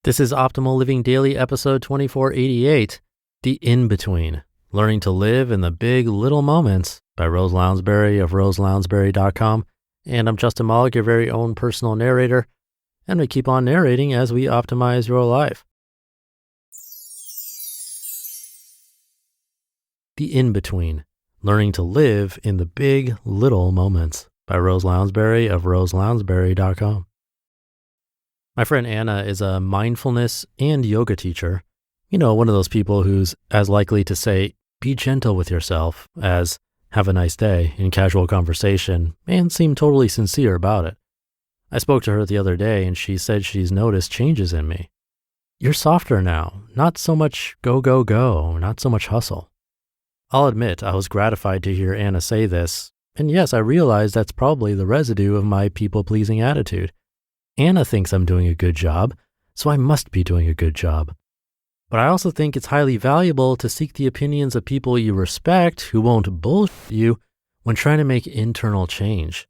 This is Optimal Living Daily, episode 2488, The In-Between, Learning to Live in the Big Little Moments by Rose Lounsbury of roselounsbury.com. And I'm Justin Malik, your very own personal narrator, and we keep on narrating as we optimize your life. The In-Between, Learning to Live in the Big Little Moments by Rose Lounsbury of roselounsbury.com. My friend Anna is a mindfulness and yoga teacher. You know, one of those people who's as likely to say, be gentle with yourself, as have a nice day in casual conversation and seem totally sincere about it. I spoke to her the other day and she said she's noticed changes in me. You're softer now, not so much go, go, go, not so much hustle. I'll admit I was gratified to hear Anna say this, and yes, I realize that's probably the residue of my people-pleasing attitude. Anna thinks I'm doing a good job, so I must be doing a good job. But I also think it's highly valuable to seek the opinions of people you respect who won't bullshit you when trying to make internal change.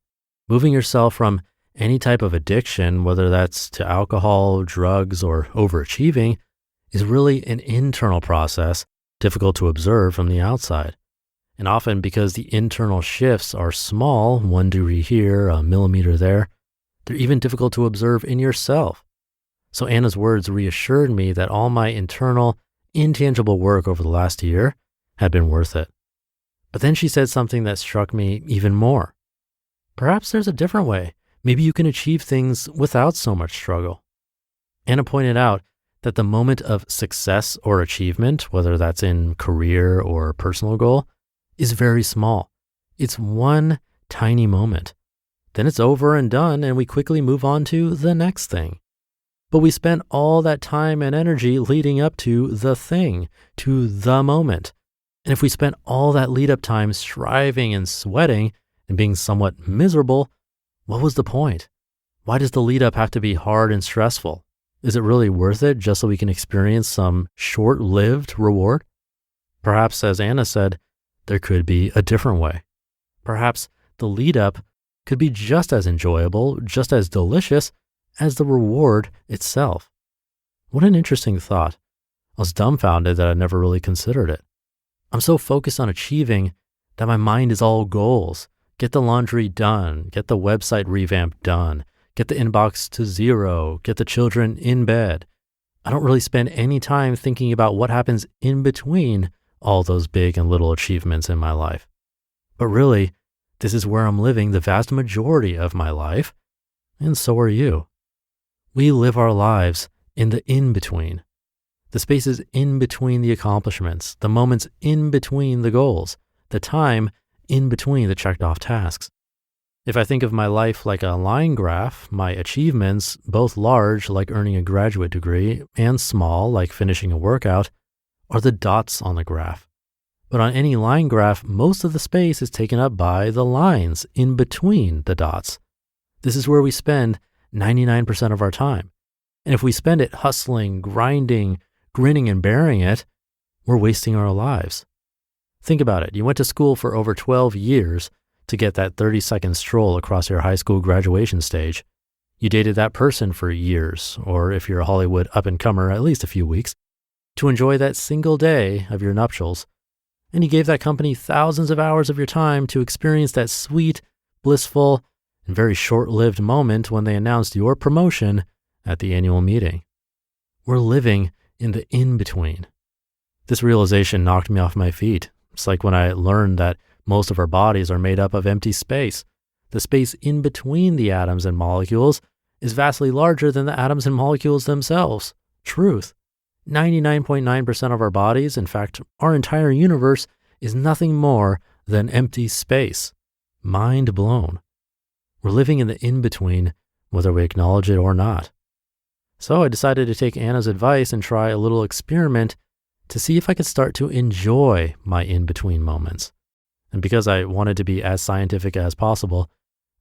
Moving yourself from any type of addiction, whether that's to alcohol, drugs, or overachieving, is really an internal process, difficult to observe from the outside. And often because the internal shifts are small, 1 degree here, a millimeter there, they're even difficult to observe in yourself. So Anna's words reassured me that all my internal, intangible work over the last year had been worth it. But then she said something that struck me even more. Perhaps there's a different way. Maybe you can achieve things without so much struggle. Anna pointed out that the moment of success or achievement, whether that's in career or personal goal, is very small. It's one tiny moment. Then it's over and done, and we quickly move on to the next thing. But we spent all that time and energy leading up to the thing, to the moment. And if we spent all that lead-up time striving and sweating and being somewhat miserable, what was the point? Why does the lead-up have to be hard and stressful? Is it really worth it just so we can experience some short-lived reward? Perhaps, as Anna said, there could be a different way. Perhaps the lead-up could be just as enjoyable, just as delicious as the reward itself. What an interesting thought. I was dumbfounded that I'd never really considered it. I'm so focused on achieving that my mind is all goals. Get the laundry done, get the website revamp done, get the inbox to 0, get the children in bed. I don't really spend any time thinking about what happens in between all those big and little achievements in my life. But really, this is where I'm living the vast majority of my life, and so are you. We live our lives in the in-between. The spaces in between the accomplishments, the moments in between the goals, the time in between the checked off tasks. If I think of my life like a line graph, my achievements, both large like earning a graduate degree and small like finishing a workout, are the dots on the graph. But on any line graph, most of the space is taken up by the lines in between the dots. This is where we spend 99% of our time. And if we spend it hustling, grinding, grinning, and bearing it, we're wasting our lives. Think about it. You went to school for over 12 years to get that 30-second stroll across your high school graduation stage. You dated that person for years, or if you're a Hollywood up-and-comer, at least a few weeks, to enjoy that single day of your nuptials. And you gave that company thousands of hours of your time to experience that sweet, blissful, and very short-lived moment when they announced your promotion at the annual meeting. We're living in the in-between. This realization knocked me off my feet. It's like when I learned that most of our bodies are made up of empty space. The space in between the atoms and molecules is vastly larger than the atoms and molecules themselves. Truth. 99.9% of our bodies, in fact, our entire universe, is nothing more than empty space. Mind blown. We're living in the in-between, whether we acknowledge it or not. So I decided to take Anna's advice and try a little experiment to see if I could start to enjoy my in-between moments. And because I wanted to be as scientific as possible,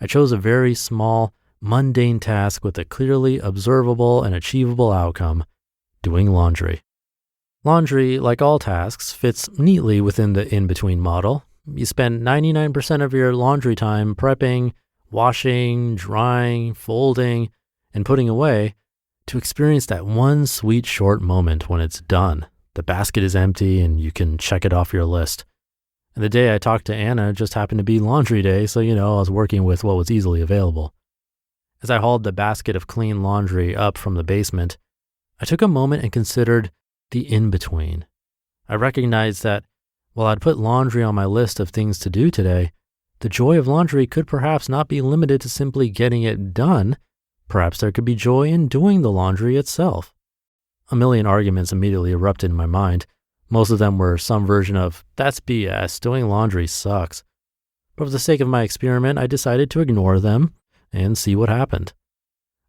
I chose a very small, mundane task with a clearly observable and achievable outcome: doing laundry. Laundry, like all tasks, fits neatly within the in-between model. You spend 99% of your laundry time prepping, washing, drying, folding, and putting away to experience that one sweet short moment when it's done. The basket is empty and you can check it off your list. And the day I talked to Anna just happened to be laundry day, so I was working with what was easily available. As I hauled the basket of clean laundry up from the basement, I took a moment and considered the in-between. I recognized that while I'd put laundry on my list of things to do today, the joy of laundry could perhaps not be limited to simply getting it done. Perhaps there could be joy in doing the laundry itself. A million arguments immediately erupted in my mind. Most of them were some version of, that's BS, doing laundry sucks. But for the sake of my experiment, I decided to ignore them and see what happened.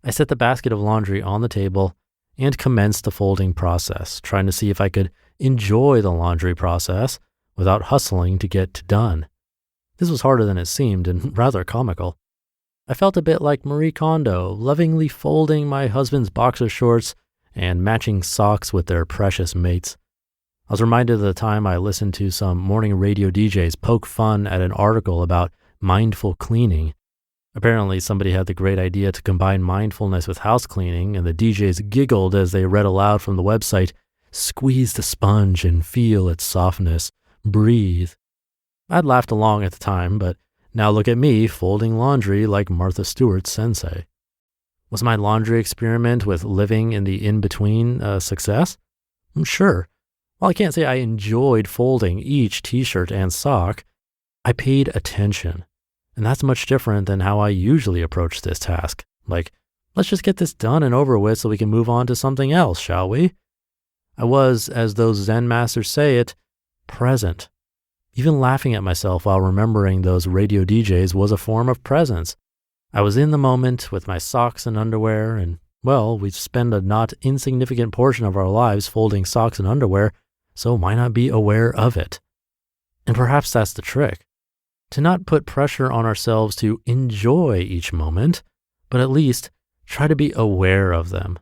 I set the basket of laundry on the table and commenced the folding process, trying to see if I could enjoy the laundry process without hustling to get done. This was harder than it seemed and rather comical. I felt a bit like Marie Kondo, lovingly folding my husband's boxer shorts and matching socks with their precious mates. I was reminded of the time I listened to some morning radio DJs poke fun at an article about mindful cleaning. Apparently, somebody had the great idea to combine mindfulness with house cleaning, and the DJs giggled as they read aloud from the website, "Squeeze the sponge and feel its softness. Breathe." I'd laughed along at the time, but now look at me folding laundry like Martha Stewart's sensei. Was my laundry experiment with living in the in-between a success? Sure. While I can't say I enjoyed folding each t-shirt and sock, I paid attention. And that's much different than how I usually approach this task. Like, let's just get this done and over with so we can move on to something else, shall we? I was, as those Zen masters say it, present. Even laughing at myself while remembering those radio DJs was a form of presence. I was in the moment with my socks and underwear, and, well, we spend a not insignificant portion of our lives folding socks and underwear, so why not be aware of it? And perhaps that's the trick. To not put pressure on ourselves to enjoy each moment, but at least try to be aware of them.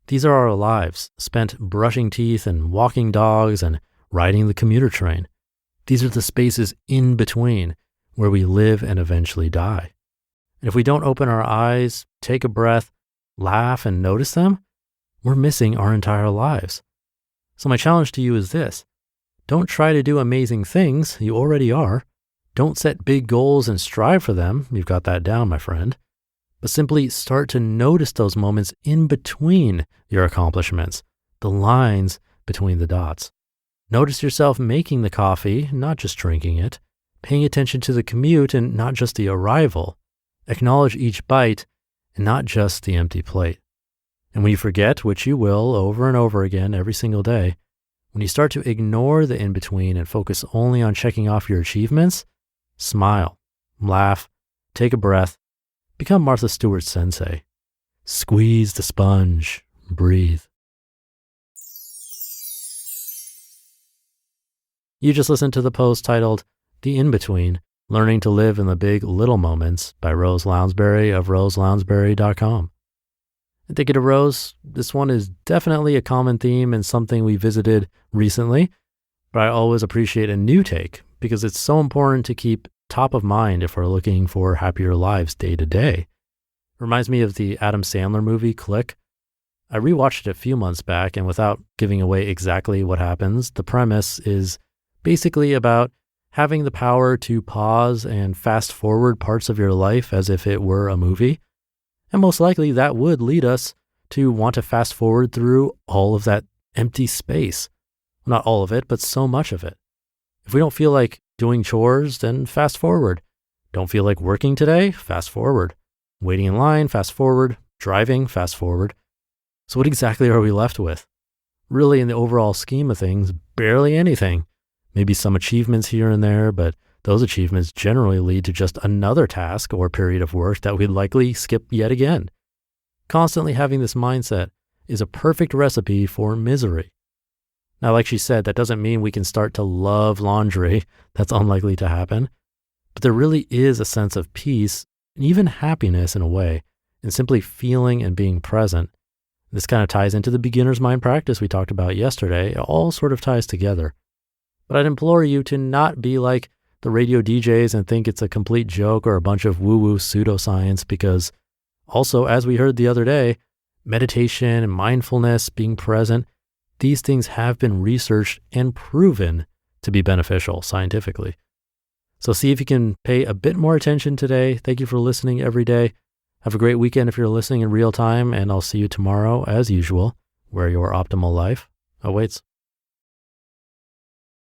These are our lives, spent brushing teeth and walking dogs and riding the commuter train. These are the spaces in between where we live and eventually die. And if we don't open our eyes, take a breath, laugh, and notice them, we're missing our entire lives. So my challenge to you is this. Don't try to do amazing things. You already are. Don't set big goals and strive for them. You've got that down, my friend. But simply start to notice those moments in between your accomplishments, the lines between the dots. Notice yourself making the coffee, not just drinking it, paying attention to the commute and not just the arrival. Acknowledge each bite and not just the empty plate. And when you forget, which you will over and over again every single day, when you start to ignore the in-between and focus only on checking off your achievements, smile, laugh, take a breath, become Martha Stewart's sensei. Squeeze the sponge, breathe. You just listened to the post titled, The In-Between, Learning to Live in the Big Little Moments by Rose Lounsbury of roselounsbury.com. And thinking of Rose, this one is definitely a common theme and something we visited recently, but I always appreciate a new take because it's so important to keep top of mind if we're looking for happier lives day to day. Reminds me of the Adam Sandler movie Click. I rewatched it a few months back, and without giving away exactly what happens, the premise is basically about having the power to pause and fast forward parts of your life as if it were a movie. And most likely that would lead us to want to fast forward through all of that empty space. Not all of it, but so much of it. If we don't feel like doing chores, then fast forward. Don't feel like working today? Fast forward. Waiting in line? Fast forward. Driving? Fast forward. So what exactly are we left with? Really, in the overall scheme of things, barely anything. Maybe some achievements here and there, but those achievements generally lead to just another task or period of work that we'd likely skip yet again. Constantly having this mindset is a perfect recipe for misery. Now, like she said, that doesn't mean we can start to love laundry. That's unlikely to happen. But there really is a sense of peace and even happiness in a way in simply feeling and being present. This kind of ties into the beginner's mind practice we talked about yesterday. It all sort of ties together. But I'd implore you to not be like the radio DJs and think it's a complete joke or a bunch of woo-woo pseudoscience, because also, as we heard the other day, meditation and mindfulness, being present, these things have been researched and proven to be beneficial scientifically. So see if you can pay a bit more attention today. Thank you for listening every day. Have a great weekend if you're listening in real time, and I'll see you tomorrow as usual, where your optimal life awaits.